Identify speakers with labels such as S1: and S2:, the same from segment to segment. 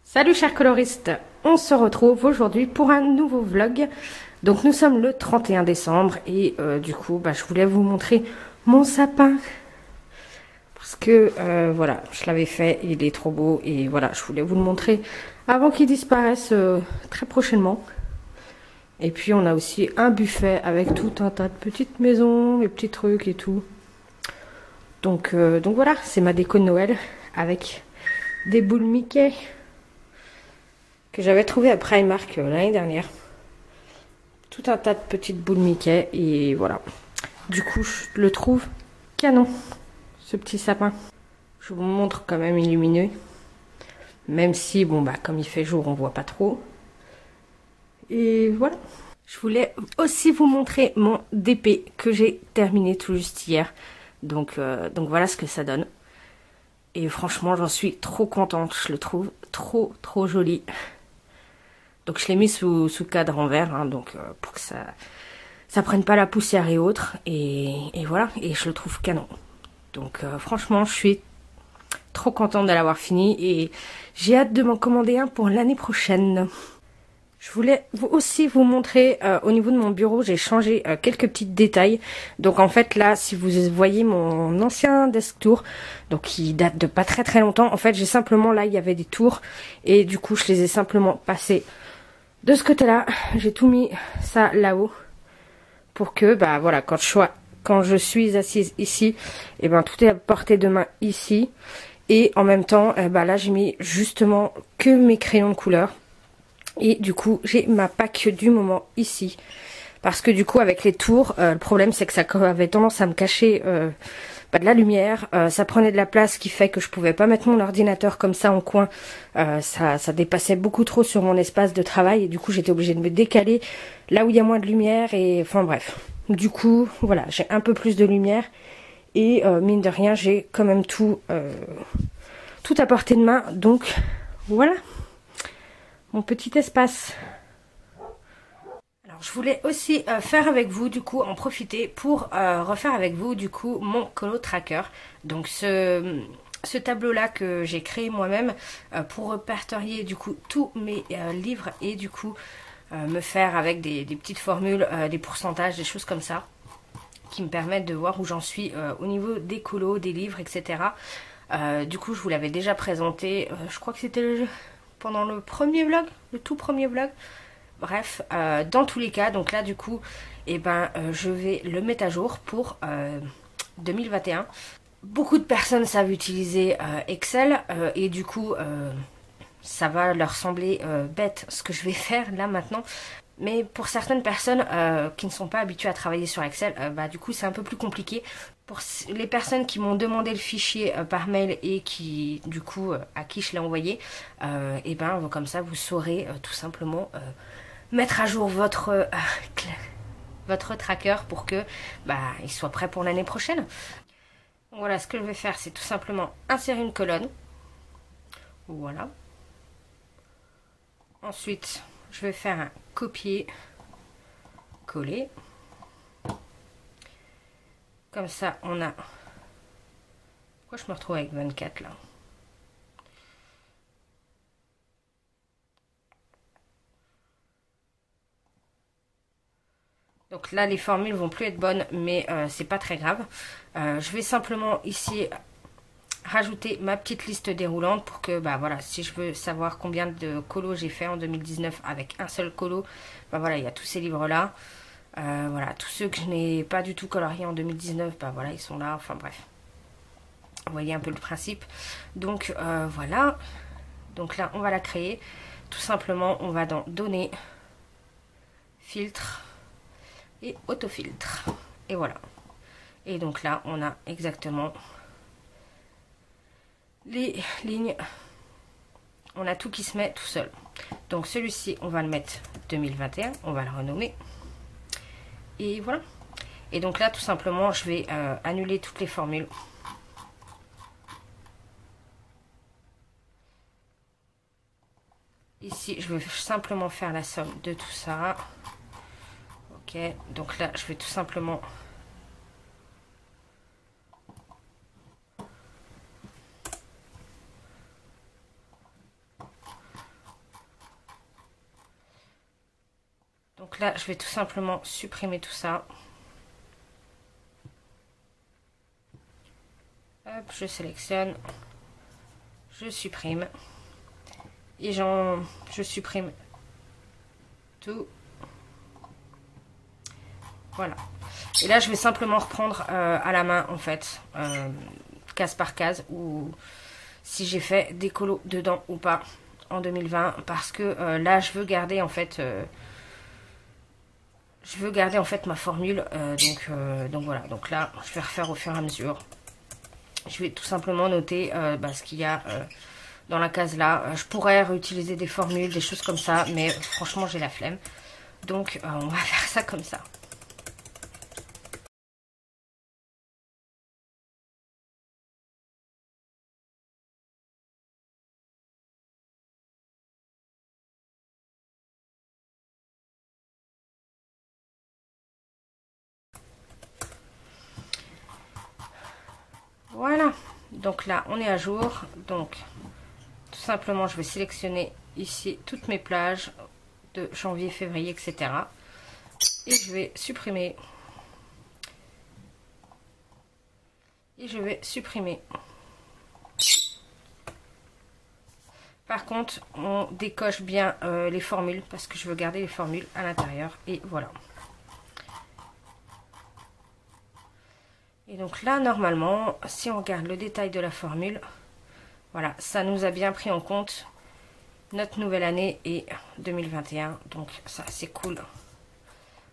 S1: Salut chers coloristes, on se retrouve aujourd'hui pour un nouveau vlog. Donc nous sommes le 31 décembre et du coup je voulais vous montrer mon sapin. Parce que voilà, je l'avais fait, il est trop beau et voilà, je voulais vous le montrer avant qu'il disparaisse très prochainement. Et puis on a aussi un buffet avec tout un tas de petites maisons, les petits trucs et tout. Donc voilà, c'est ma déco de Noël avec des boules Mickey que j'avais trouvé à Primark l'année dernière. Tout un tas de petites boules Mickey et voilà. Du coup, je le trouve canon, ce petit sapin. Je vous montre quand même illuminé. Même si, bon, comme il fait jour, on voit pas trop. Et voilà. Je voulais aussi vous montrer mon DP que j'ai terminé tout juste hier. Donc voilà ce que ça donne. Et franchement, j'en suis trop contente. Je le trouve trop joli. Donc je l'ai mis sous cadre en verre, hein, donc pour que ça prenne pas la poussière et autres. Et voilà, et je le trouve canon. Donc franchement, je suis trop contente de l'avoir fini et j'ai hâte de m'en commander un pour l'année prochaine. Je voulais aussi vous montrer, au niveau de mon bureau, j'ai changé quelques petits détails. Donc en fait là, si vous voyez mon ancien desk tour, donc qui date de pas très longtemps, en fait j'ai simplement, là il y avait des tours et du coup je les ai simplement passés de ce côté-là. J'ai tout mis ça là-haut pour que, voilà, quand je suis assise ici, et tout est à portée de main ici. Et en même temps, là j'ai mis justement que mes crayons de couleur. Et du coup, j'ai ma pack du moment ici. Parce que du coup, avec les tours, le problème c'est que ça avait tendance à me cacher de la lumière. Ça prenait de la place, ce qui fait que je pouvais pas mettre mon ordinateur comme ça en coin. Ça dépassait beaucoup trop sur mon espace de travail. Et du coup, j'étais obligée de me décaler là où il y a moins de lumière. Et enfin bref. Du coup, voilà, j'ai un peu plus de lumière. Et mine de rien, j'ai quand même tout à portée de main. Donc voilà, mon petit espace. Alors, je voulais aussi faire avec vous, du coup, en profiter pour refaire avec vous, du coup, mon colo tracker. Donc, ce tableau-là que j'ai créé moi-même pour répertorier, du coup, tous mes livres et, du coup, me faire avec des petites formules, des pourcentages, des choses comme ça, qui me permettent de voir où j'en suis au niveau des colos, des livres, etc. Du coup, je vous l'avais déjà présenté, je crois que c'était pendant le premier vlog, le tout premier vlog. Bref, dans tous les cas, donc là du coup, je vais le mettre à jour pour 2021. Beaucoup de personnes savent utiliser Excel et du coup, ça va leur sembler bête ce que je vais faire là maintenant. Mais pour certaines personnes qui ne sont pas habituées à travailler sur Excel, du coup c'est un peu plus compliqué. Pour les personnes qui m'ont demandé le fichier par mail et qui, du coup, à qui je l'ai envoyé, comme ça vous saurez tout simplement mettre à jour votre tracker pour que il soit prêt pour l'année prochaine. Donc voilà, ce que je vais faire, c'est tout simplement insérer une colonne. Voilà. Ensuite, je vais faire un copier-coller. Comme ça, on a... Pourquoi je me retrouve avec 24 là? Donc là, les formules vont plus être bonnes, mais c'est pas très grave. Je vais simplement ici rajouter ma petite liste déroulante pour que, voilà, si je veux savoir combien de colos j'ai fait en 2019 avec un seul colo, voilà, il y a tous ces livres-là. Voilà, tous ceux que je n'ai pas du tout coloriés en 2019, voilà, ils sont là, enfin bref. Vous voyez un peu le principe. Donc voilà. Donc là, on va la créer. Tout simplement, on va dans Données, Filtre et Autofiltre. Et voilà. Et donc là, on a exactement les lignes. On a tout qui se met tout seul. Donc celui-ci, on va le mettre 2021. On va le renommer. Et voilà. Et donc là, tout simplement, je vais annuler toutes les formules. Ici, je vais simplement faire la somme de tout ça. Ok. Ok, donc là, je vais tout simplement... Donc là, je vais tout simplement supprimer tout ça. Hop, je sélectionne. Je supprime. Et je supprime tout. Voilà. Et là, je vais simplement reprendre à la main, en fait, case par case, ou si j'ai fait des colos dedans ou pas en 2020, parce que là, je veux garder, en fait, ma formule. Donc voilà. Donc là, je vais refaire au fur et à mesure. Je vais tout simplement noter ce qu'il y a dans la case là. Je pourrais réutiliser des formules, des choses comme ça, mais franchement, j'ai la flemme. Donc, on va faire ça comme ça. Voilà, donc là on est à jour. Donc tout simplement je vais sélectionner ici toutes mes plages de janvier, février, etc. Et je vais supprimer. Et je vais supprimer. Par contre, on décoche bien les formules parce que je veux garder les formules à l'intérieur. Et voilà. Et donc là, normalement, si on regarde le détail de la formule, voilà, ça nous a bien pris en compte notre nouvelle année et 2021. Donc ça, c'est cool.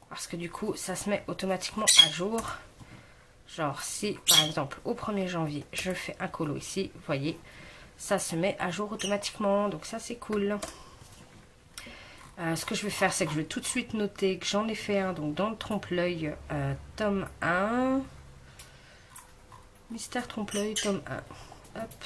S1: Parce que du coup, ça se met automatiquement à jour. Genre, si par exemple, au 1er janvier, je fais un colo ici, vous voyez, ça se met à jour automatiquement. Donc ça, c'est cool. Ce que je vais faire, c'est que je vais tout de suite noter que j'en ai fait un. Donc dans le trompe-l'œil, tome 1. Mystère trompe-l'œil, tome 1. Hop.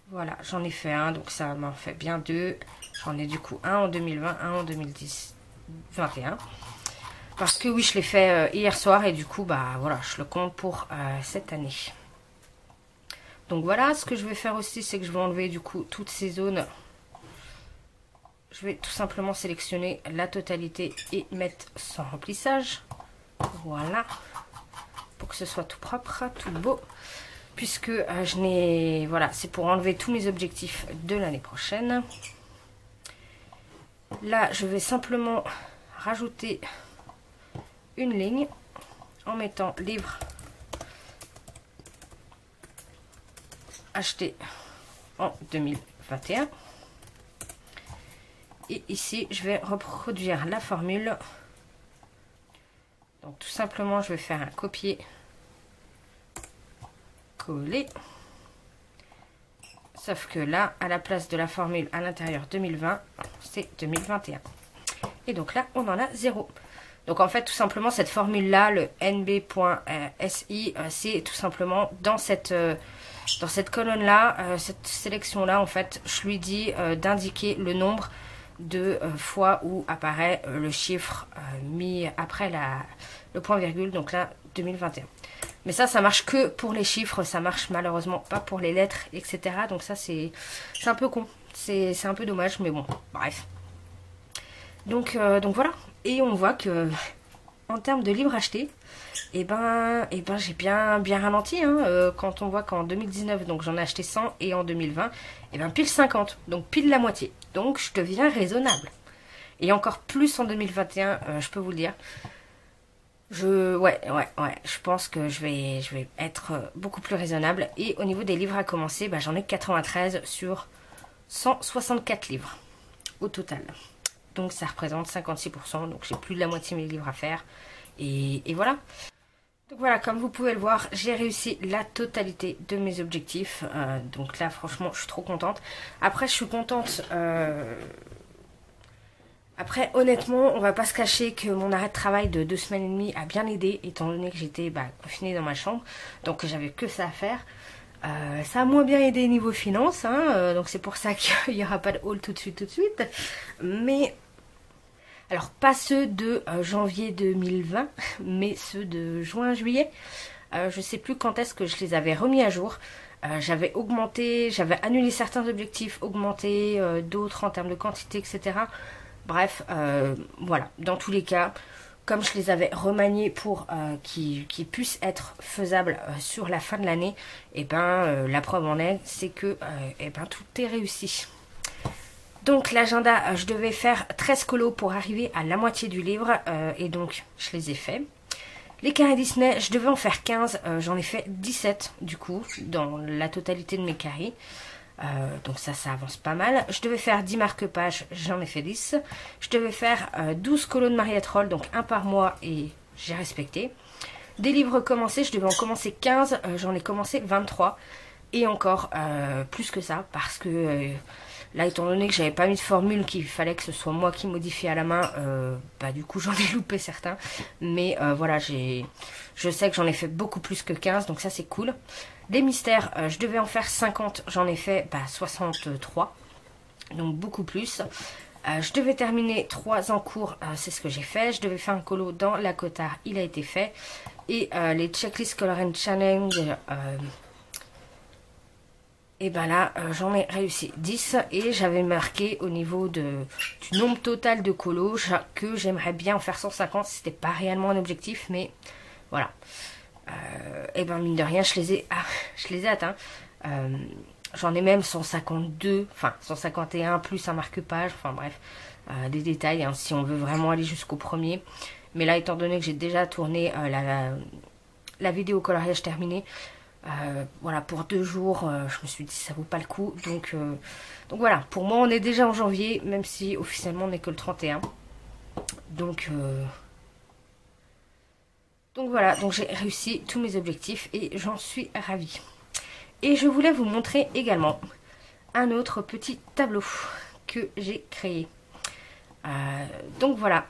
S1: Voilà, j'en ai fait un, donc ça m'en fait bien deux. J'en ai du coup un en 2020, un en 2021. Parce que oui, je l'ai fait hier soir et du coup, bah voilà, je le compte pour cette année. Donc voilà, ce que je vais faire aussi, c'est que je vais enlever du coup toutes ces zones. Je vais tout simplement sélectionner la totalité et mettre sans remplissage. Voilà. Pour que ce soit tout propre, tout beau. Puisque je n'ai... Voilà, c'est pour enlever tous mes objectifs de l'année prochaine. Là, je vais simplement rajouter une ligne en mettant livre acheté en 2021. Et ici, je vais reproduire la formule. Donc tout simplement, je vais faire un copier, coller. Sauf que là, à la place de la formule à l'intérieur 2020, c'est 2021. Et donc là, on en a 0. Donc en fait, tout simplement, cette formule-là, le nb.si, c'est tout simplement dans cette colonne-là, cette sélection-là, en fait, je lui dis d'indiquer le nombre de fois où apparaît le chiffre mis après le point-virgule, donc là, 2021. Mais ça marche que pour les chiffres, ça marche malheureusement pas pour les lettres, etc. Donc ça, c'est un peu con. C'est un peu dommage, mais bon, bref. Donc voilà. Et on voit que, en termes de livres achetés, et ben j'ai bien ralenti. Hein, quand on voit qu'en 2019, donc j'en ai acheté 100, et en 2020, et ben pile 50. Donc pile la moitié. Donc je deviens raisonnable. Et encore plus en 2021, je peux vous le dire. Ouais, je pense que je vais être beaucoup plus raisonnable. Et au niveau des livres à commencer, bah, j'en ai 93 sur 164 livres au total. Donc ça représente 56%, donc j'ai plus de la moitié de mes livres à faire. Et voilà. Donc voilà, comme vous pouvez le voir, j'ai réussi la totalité de mes objectifs. Donc là, franchement, je suis trop contente. Après, je suis contente... Après, honnêtement, on va pas se cacher que mon arrêt de travail de 2 semaines et demie a bien aidé, étant donné que j'étais confinée dans ma chambre, donc j'avais que ça à faire. Ça a moins bien aidé niveau finance, hein, donc c'est pour ça qu'il n'y aura pas de haul tout de suite. Mais Alors pas ceux de janvier 2020, mais ceux de juin-juillet. Je sais plus quand est-ce que je les avais remis à jour. J'avais augmenté, j'avais annulé certains objectifs, augmenté d'autres en termes de quantité, etc. Bref, voilà, dans tous les cas, comme je les avais remaniés pour qu'ils puissent être faisables sur la fin de l'année, et ben la preuve en est, c'est que et ben, tout est réussi. Donc l'agenda, je devais faire 13 colos pour arriver à la moitié du livre, et donc je les ai faits. Les carrés Disney, je devais en faire 15, j'en ai fait 17 du coup, dans la totalité de mes carrés. Donc ça avance pas mal. Je devais faire 10 marque-pages, j'en ai fait 10. Je devais faire 12 colos de Mariette Roll, donc un par mois, et j'ai respecté. Des livres commencés, je devais en commencer 15, j'en ai commencé 23. Et encore plus que ça, parce que là, étant donné que j'avais pas mis de formule, qu'il fallait que ce soit moi qui modifie à la main, bah du coup j'en ai loupé certains. Mais voilà, je sais que j'en ai fait beaucoup plus que 15, donc ça c'est cool. Les mystères, je devais en faire 50, j'en ai fait 63, donc beaucoup plus. Je devais terminer 3 en cours, c'est ce que j'ai fait. Je devais faire un colo dans la Cotard, il a été fait. Et les checklist color and challenge, et ben là, j'en ai réussi 10 et j'avais marqué au niveau du nombre total de colos que j'aimerais bien en faire 150. C'était pas réellement un objectif, mais voilà. Et ben mine de rien, je les ai atteints. J'en ai même 152, enfin 151 plus un marque-page, enfin bref, des détails hein, si on veut vraiment aller jusqu'au premier. Mais là, étant donné que j'ai déjà tourné la vidéo coloriage terminée, voilà, pour 2 jours, je me suis dit ça vaut pas le coup. Donc voilà, pour moi on est déjà en janvier, même si officiellement on n'est que le 31. Donc voilà, donc j'ai réussi tous mes objectifs et j'en suis ravie. Et je voulais vous montrer également un autre petit tableau que j'ai créé. Donc voilà.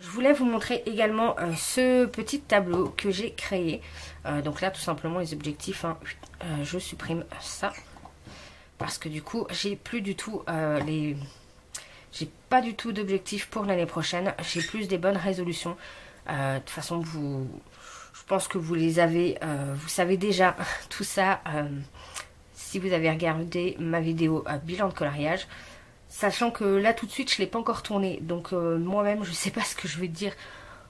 S1: Je voulais vous montrer également ce petit tableau que j'ai créé. Donc là, tout simplement, les objectifs, hein, je supprime ça. Parce que du coup, j'ai plus du tout j'ai pas du tout d'objectifs pour l'année prochaine. J'ai plus des bonnes résolutions. De toute façon, je pense que vous les avez, vous savez déjà tout ça si vous avez regardé ma vidéo bilan de coloriage. Sachant que là tout de suite je l'ai pas encore tourné, donc moi-même je sais pas ce que je vais dire.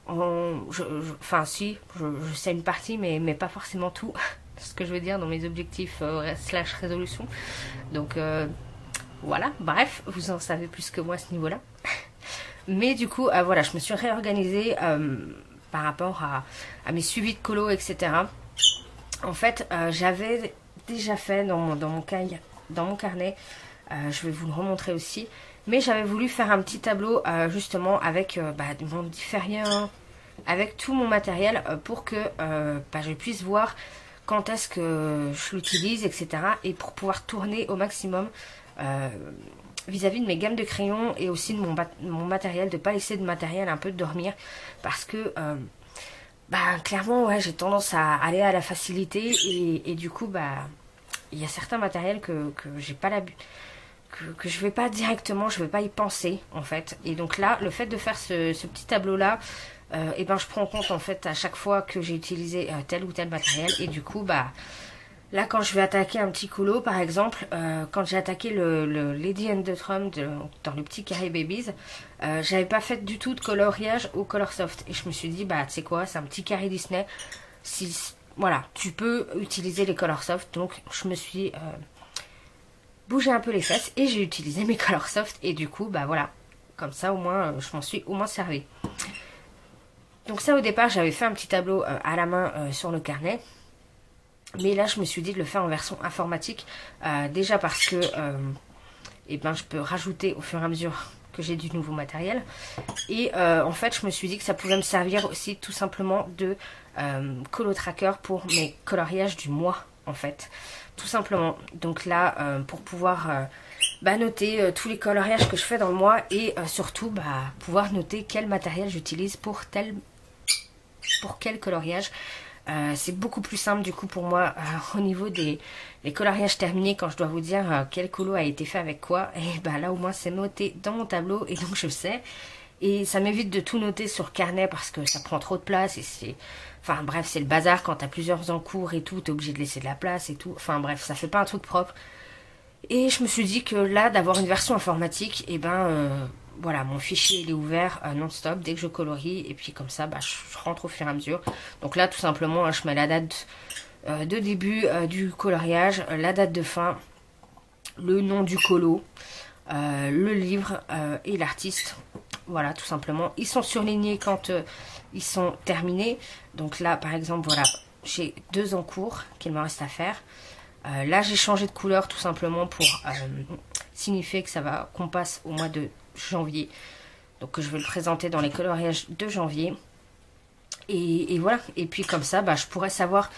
S1: Enfin si, je sais une partie mais pas forcément tout ce que je vais dire dans mes objectifs slash résolution. Donc voilà, bref, vous en savez plus que moi à ce niveau-là. Mais du coup voilà, je me suis réorganisée par rapport à mes suivis de colo, etc. En fait j'avais déjà fait dans mon carnet. Je vais vous le remontrer aussi. Mais j'avais voulu faire un petit tableau justement avec mon différent, avec tout mon matériel pour que je puisse voir quand est-ce que je l'utilise, etc. Et pour pouvoir tourner au maximum vis-à-vis de mes gammes de crayons et aussi de mon matériel, de ne pas laisser de matériel un peu dormir. Parce que clairement ouais, j'ai tendance à aller à la facilité et du coup il y a certains matériels que j'ai pas l'habitude, que je vais pas directement, je vais pas y penser en fait. Et donc là, le fait de faire ce petit tableau là, et je prends en compte en fait à chaque fois que j'ai utilisé tel ou tel matériel. Et du coup là quand je vais attaquer un petit colo par exemple, quand j'ai attaqué le Lady and the Trum dans le petit carré Babies, j'avais pas fait du tout de coloriage au Color Soft. Et je me suis dit tu sais quoi, c'est un petit carré Disney, voilà, tu peux utiliser les Color Soft. Donc je me suis bougé un peu les fesses et j'ai utilisé mes Color Soft. Et du coup voilà, comme ça au moins je m'en suis au moins servi. Donc ça au départ j'avais fait un petit tableau à la main sur le carnet. Mais là je me suis dit de le faire en version informatique. Déjà parce que je peux rajouter au fur et à mesure que j'ai du nouveau matériel. Et en fait je me suis dit que ça pouvait me servir aussi tout simplement de colo tracker pour mes coloriages du mois en fait. Tout simplement. Donc là pour pouvoir noter tous les coloriages que je fais dans le mois et surtout pouvoir noter quel matériel j'utilise pour quel coloriage. C'est beaucoup plus simple du coup pour moi au niveau des coloriages terminés quand je dois vous dire quel colo a été fait avec quoi. Et bah là au moins c'est noté dans mon tableau et donc je sais. Et ça m'évite de tout noter sur carnet parce que ça prend trop de place et c'est... Enfin bref, c'est le bazar quand t'as plusieurs encours et tout, t'es obligé de laisser de la place et tout. Enfin bref, ça fait pas un truc propre. Et je me suis dit que là, d'avoir une version informatique, et voilà, mon fichier il est ouvert non-stop dès que je colorie. Et puis comme ça, bah, je rentre au fur et à mesure. Donc là, tout simplement, hein, je mets la date de début du coloriage, la date de fin, le nom du colo, le livre et l'artiste. Voilà, tout simplement. Ils sont surlignés quand ils sont terminés. Donc là, par exemple, voilà, j'ai 2 en cours qu'il me reste à faire. Là, j'ai changé de couleur tout simplement pour signifier que ça va qu'on passe au mois de janvier. Donc, je vais le présenter dans les coloriages de janvier. Et voilà. Et puis, comme ça, bah, je pourrais savoir...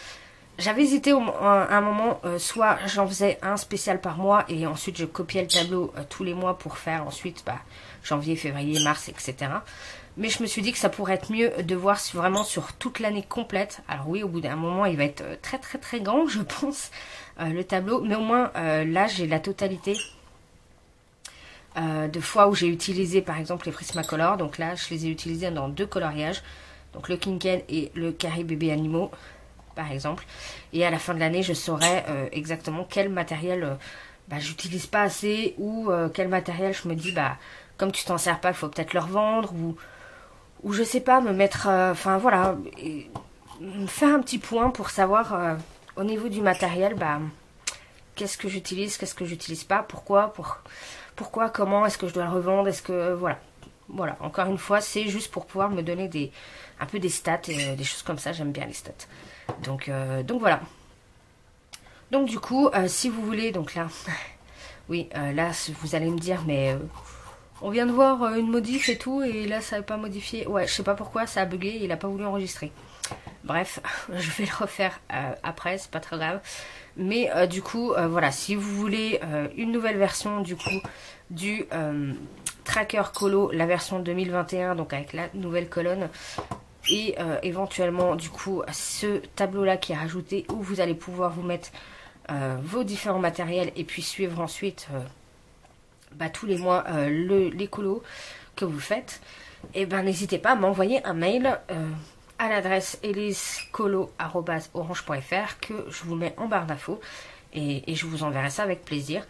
S1: J'avais hésité à un moment, soit j'en faisais un spécial par mois et ensuite je copiais le tableau tous les mois pour faire ensuite janvier, février, mars, etc. Mais je me suis dit que ça pourrait être mieux de voir vraiment sur toute l'année complète. Alors oui, au bout d'un moment, il va être très très très grand, je pense, le tableau. Mais au moins, là, j'ai la totalité de fois où j'ai utilisé, par exemple, les Prismacolor. Donc là, je les ai utilisés dans 2 coloriages. Donc le Kinken et le Carré Bébé Animaux, par exemple. Et à la fin de l'année, je saurai exactement quel matériel j'utilise pas assez ou quel matériel je me dis, comme tu t'en sers pas, il faut peut-être le revendre ou je sais pas, me mettre, enfin voilà, me faire un petit point pour savoir au niveau du matériel, qu'est-ce que j'utilise, qu'est-ce que j'utilise pas, pourquoi, comment, est-ce que je dois le revendre, est-ce que, voilà, encore une fois, c'est juste pour pouvoir me donner un peu des stats et des choses comme ça, j'aime bien les stats. Donc voilà. Donc du coup, si vous voulez, donc là, oui, là, vous allez me dire, mais on vient de voir une modif et tout, et là, ça n'a pas modifié. Ouais, je sais pas pourquoi, ça a bugué, il n'a pas voulu enregistrer. Bref, je vais le refaire après, c'est pas très grave. Mais du coup, voilà, si vous voulez une nouvelle version, du coup, du Tracker Colo, la version 2021, donc avec la nouvelle colonne, et éventuellement, du coup, ce tableau-là qui est rajouté, où vous allez pouvoir vous mettre vos différents matériels, et puis suivre ensuite... tous les mois les colos que vous faites, et n'hésitez pas à m'envoyer un mail à l'adresse elisecolo@orange.fr que je vous mets en barre d'infos et je vous enverrai ça avec plaisir.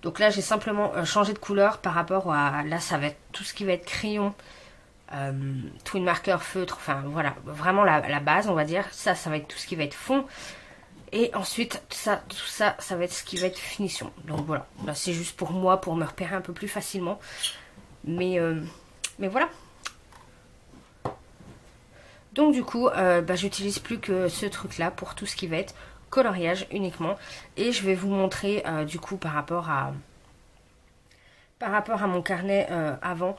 S1: Donc là j'ai simplement changé de couleur par rapport à... Là ça va être tout ce qui va être crayon, twin marker, feutre, enfin voilà, vraiment la base on va dire. Ça va être tout ce qui va être fond. Et ensuite, tout ça, ça va être ce qui va être finition. Donc voilà, là c'est juste pour moi, pour me repérer un peu plus facilement. Mais voilà. Donc du coup, j'utilise plus que ce truc-là pour tout ce qui va être coloriage uniquement. Et je vais vous montrer du coup par rapport à mon carnet avant,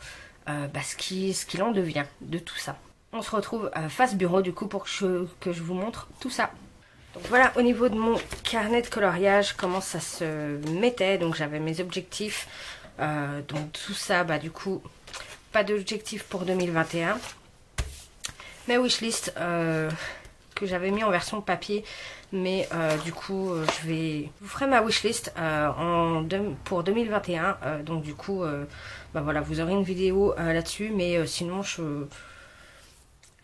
S1: ce qu'il en devient de tout ça. On se retrouve face bureau du coup pour que je vous montre tout ça. Donc voilà, au niveau de mon carnet de coloriage, comment ça se mettait. Donc j'avais mes objectifs. Donc tout ça, du coup, pas d'objectif pour 2021. Mes wishlist que j'avais mis en version papier. Mais du coup, je vous ferai ma wishlist pour 2021. Donc du coup, voilà, vous aurez une vidéo là-dessus. Mais sinon,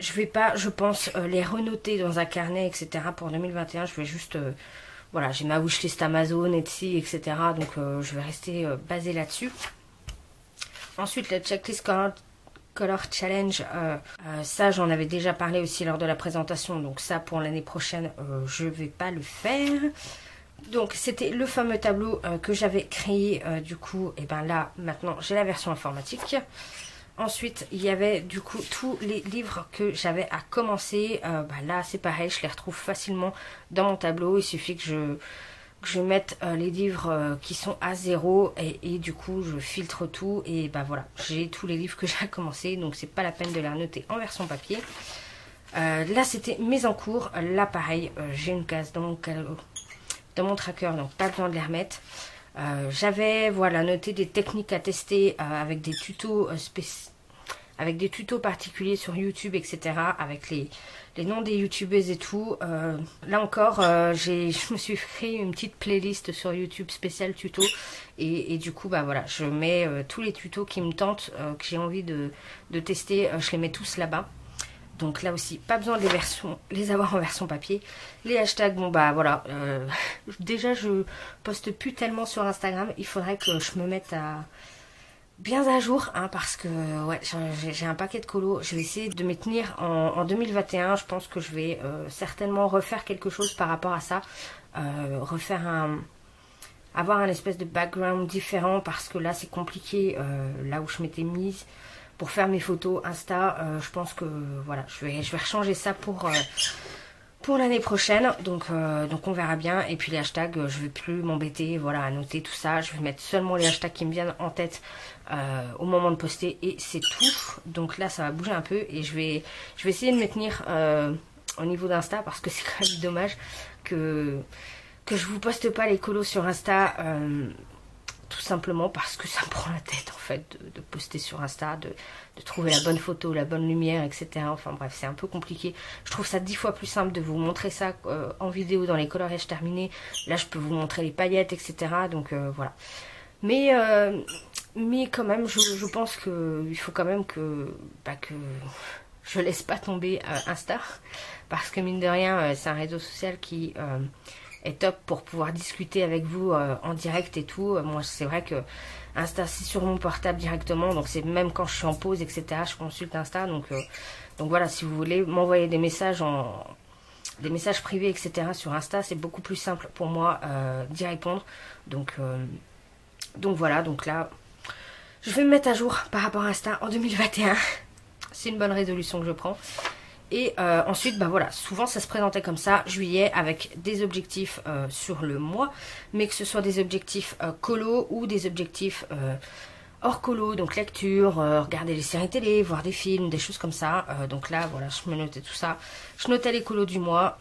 S1: je vais pas, je pense, les renoter dans un carnet, etc. pour 2021. Je vais juste... voilà, j'ai ma wishlist Amazon, Etsy, etc. Donc, je vais rester basée là-dessus. Ensuite, le checklist Color Challenge. Ça, j'en avais déjà parlé aussi lors de la présentation. Donc, ça, pour l'année prochaine, je vais pas le faire. Donc, c'était le fameux tableau que j'avais créé. Du coup, et là, maintenant, j'ai la version informatique. Ensuite, il y avait du coup tous les livres que j'avais à commencer. Là, c'est pareil, je les retrouve facilement dans mon tableau. Il suffit que je mette les livres qui sont à 0 et du coup, je filtre tout. Et voilà, j'ai tous les livres que j'ai à commencer. Donc, c'est pas la peine de les noter en version papier. Là, c'était mes encours. Là, pareil, j'ai une case dans mon tracker, donc pas besoin de les remettre. J'avais noté des techniques à tester avec des tutos avec des tutos particuliers sur YouTube, etc. Avec les noms des youtubeuses et tout. Là encore, je me suis créé une petite playlist sur YouTube spéciale tuto. Et du coup, bah voilà, je mets tous les tutos qui me tentent, que j'ai envie de tester, je les mets tous là-bas. Donc là aussi, pas besoin de les avoir en version papier. Les hashtags, bon bah voilà. Déjà, je poste plus tellement sur Instagram. Il faudrait que je me mette bien à jour, hein, parce que ouais, j'ai un paquet de colos. Je vais essayer de m'y tenir en 2021. Je pense que je vais certainement refaire quelque chose par rapport à ça. Avoir un espèce de background différent, parce que là c'est compliqué, là où je m'étais mise pour faire mes photos Insta. Je pense que voilà, je vais rechanger ça pour l'année prochaine, donc on verra bien. Et puis les hashtags, je vais plus m'embêter, voilà, à noter tout ça. Je vais mettre seulement les hashtags qui me viennent en tête au moment de poster, et c'est tout. Donc là ça va bouger un peu, et je vais essayer de me tenir au niveau d'Insta, parce que c'est quand même dommage que je vous poste pas les colos sur Insta, tout simplement parce que ça me prend la tête en fait de poster sur Insta, de trouver la bonne photo, la bonne lumière, etc. Enfin bref, c'est un peu compliqué. Je trouve ça 10 fois plus simple de vous montrer ça en vidéo dans les coloriages terminés. Là je peux vous montrer les paillettes, etc. Donc voilà. Mais quand même, je pense qu'il faut quand même que je laisse pas tomber Insta, parce que mine de rien, c'est un réseau social qui est top pour pouvoir discuter avec vous en direct et tout. Moi c'est vrai que Insta c'est sur mon portable directement, donc c'est même quand je suis en pause, etc. je consulte Insta, donc voilà, si vous voulez m'envoyer des messages privés, etc. sur Insta, c'est beaucoup plus simple pour moi d'y répondre. Donc voilà, donc là je vais me mettre à jour par rapport à Insta en 2021. C'est une bonne résolution que je prends. Et ensuite, bah voilà, souvent ça se présentait comme ça, juillet, avec des objectifs sur le mois, mais que ce soit des objectifs colo ou des objectifs hors colo, donc lecture, regarder les séries télé, voir des films, des choses comme ça. Donc là, voilà, je me notais tout ça. Je notais les colos du mois.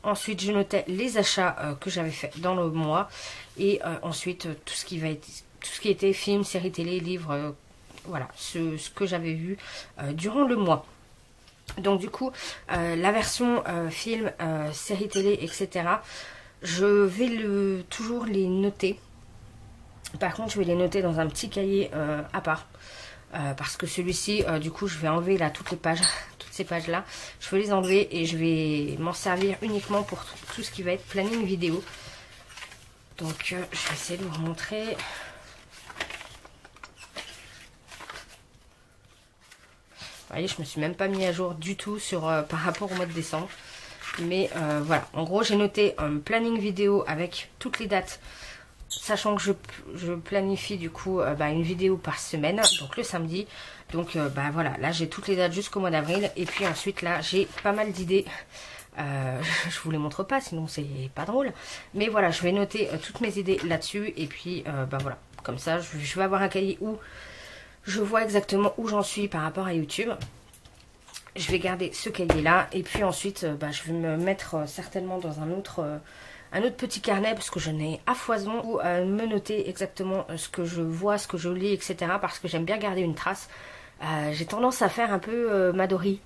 S1: Ensuite, je notais les achats que j'avais fait dans le mois. Et ensuite, tout ce qui était films, séries télé, livres, voilà, ce que j'avais vu durant le mois. Donc du coup, la version film, série télé, etc. je vais toujours les noter. Par contre, je vais les noter dans un petit cahier à part. Parce que celui-ci, du coup, je vais enlever là toutes les pages, toutes ces pages-là. Je vais les enlever et je vais m'en servir uniquement pour tout ce qui va être planning vidéo. Donc, je vais essayer de vous montrer. Vous voyez, je me suis même pas mis à jour du tout par rapport au mois de décembre. Mais voilà, en gros, j'ai noté un planning vidéo avec toutes les dates, sachant que je planifie du coup une vidéo par semaine, donc le samedi. Donc voilà, là j'ai toutes les dates jusqu'au mois d'avril. Et puis ensuite, là, j'ai pas mal d'idées. Je vous les montre pas, sinon c'est pas drôle. Mais voilà, je vais noter toutes mes idées là-dessus. Et puis voilà, comme ça, je vais avoir un cahier où je vois exactement où j'en suis par rapport à YouTube. Je vais garder ce cahier là. Et puis ensuite, je vais me mettre certainement dans un autre petit carnet, parce que j'en ai à foison, où me noter exactement ce que je vois, ce que je lis, etc. Parce que j'aime bien garder une trace. J'ai tendance à faire un peu Madori.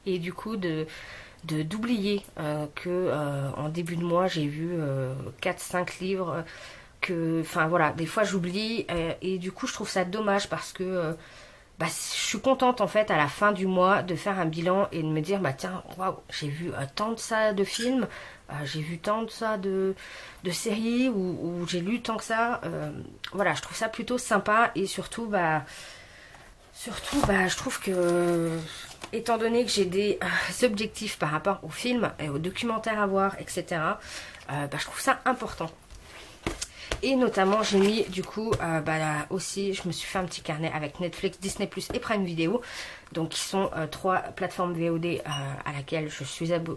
S1: Et du coup, d'oublier que en début de mois, j'ai vu 4-5 livres. Enfin voilà, des fois j'oublie, et du coup je trouve ça dommage, parce que je suis contente en fait à la fin du mois de faire un bilan et de me dire tiens, waouh, j'ai vu tant de ça de films, j'ai vu tant de ça de séries, ou j'ai lu tant que ça. Voilà, je trouve ça plutôt sympa. Et surtout je trouve que, étant donné que j'ai des objectifs par rapport aux films et aux documentaires à voir, etc., je trouve ça important. Et notamment, j'ai mis du coup, là aussi, je me suis fait un petit carnet avec Netflix, Disney+, et Prime Video. Donc, qui sont 3 plateformes VOD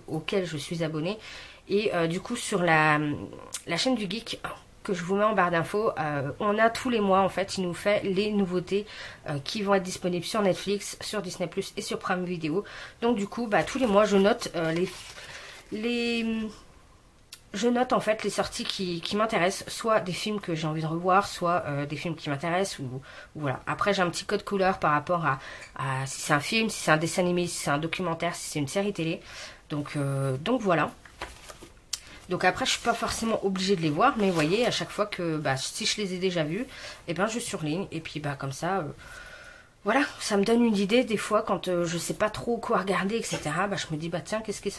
S1: auxquelles je suis abonnée. Et du coup, sur la chaîne du Geek, que je vous mets en barre d'infos, on a tous les mois, en fait, il nous fait les nouveautés qui vont être disponibles sur Netflix, sur Disney+, et sur Prime Video. Donc, du coup, tous les mois, je note je note en fait les sorties qui m'intéressent, soit des films que j'ai envie de revoir, soit des films qui m'intéressent, ou voilà. Après j'ai un petit code couleur par rapport à si c'est un film, si c'est un dessin animé, si c'est un documentaire, si c'est une série télé. Donc voilà. Donc après je suis pas forcément obligée de les voir, mais vous voyez à chaque fois que bah, si je les ai déjà vus, et ben je surligne, et puis bah comme ça, voilà, ça me donne une idée des fois quand je sais pas trop quoi regarder, etc. Bah je me dis bah tiens qu'est-ce qui est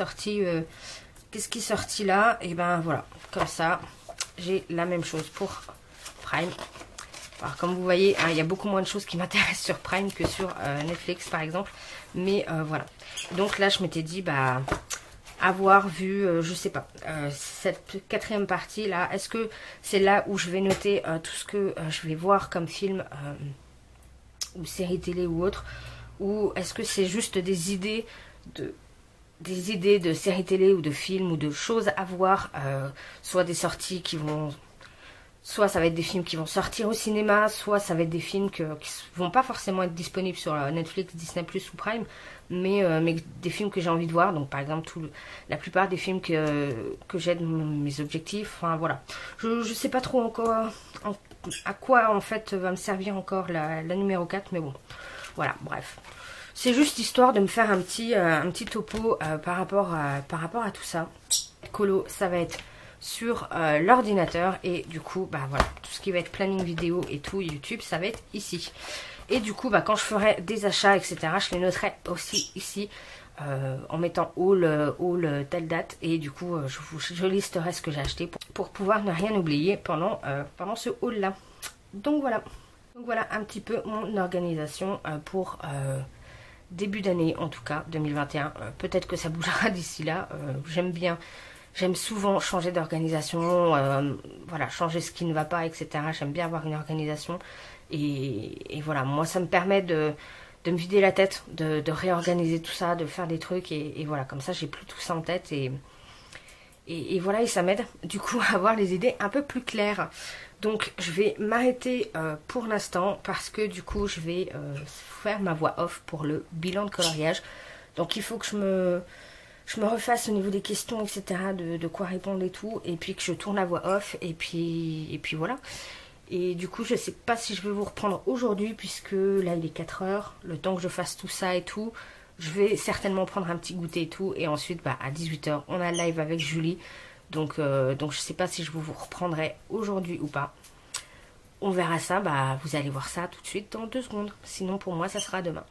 S1: sorti là, et ben voilà, comme ça j'ai la même chose pour Prime. Alors comme vous voyez, hein, il y a beaucoup moins de choses qui m'intéressent sur Prime que sur Netflix par exemple, mais voilà. Donc là je m'étais dit bah avoir vu, je sais pas, cette quatrième partie là, est-ce que c'est là où je vais noter tout ce que je vais voir comme film ou série télé ou autre, ou est-ce que c'est juste des idées de séries télé ou de films ou de choses à voir, soit des sorties qui vont, soit ça va être des films qui vont sortir au cinéma, soit ça va être des films qui vont pas forcément être disponibles sur Netflix, Disney Plus ou Prime, mais des films que j'ai envie de voir. Donc par exemple la plupart des films que j'aide mes objectifs. Enfin voilà, je sais pas trop encore à quoi en fait va me servir encore la numéro 4, mais bon, voilà, bref. C'est juste histoire de me faire un petit topo par rapport à tout ça. Colo, ça va être sur l'ordinateur, et du coup bah voilà, tout ce qui va être planning vidéo et tout YouTube, ça va être ici. Et du coup bah quand je ferai des achats etc, je les noterai aussi ici en mettant haul telle date, et du coup je listerai ce que j'ai acheté pour pouvoir ne rien oublier pendant ce haul là. Donc voilà un petit peu mon organisation pour début d'année, en tout cas 2021. Peut-être que ça bougera d'ici là. J'aime souvent changer d'organisation, voilà, changer ce qui ne va pas, etc. J'aime bien avoir une organisation, et voilà, moi ça me permet de me vider la tête, de réorganiser tout ça, de faire des trucs, et voilà, comme ça j'ai plus tout ça en tête, et voilà, et ça m'aide du coup à avoir les idées un peu plus claires. Donc je vais m'arrêter pour l'instant, parce que du coup je vais faire ma voix off pour le bilan de coloriage. Donc il faut que je me refasse au niveau des questions, etc. De quoi répondre et tout, et puis que je tourne la voix off, et puis voilà. Et du coup je sais pas si je vais vous reprendre aujourd'hui, puisque là il est 4 heures, le temps que je fasse tout ça et tout. Je vais certainement prendre un petit goûter et tout, et ensuite bah, à 18 heures on a le live avec Julie. Donc je sais pas si je vous reprendrai aujourd'hui ou pas. On verra ça, bah vous allez voir ça tout de suite dans 2 secondes. Sinon pour moi ça sera demain.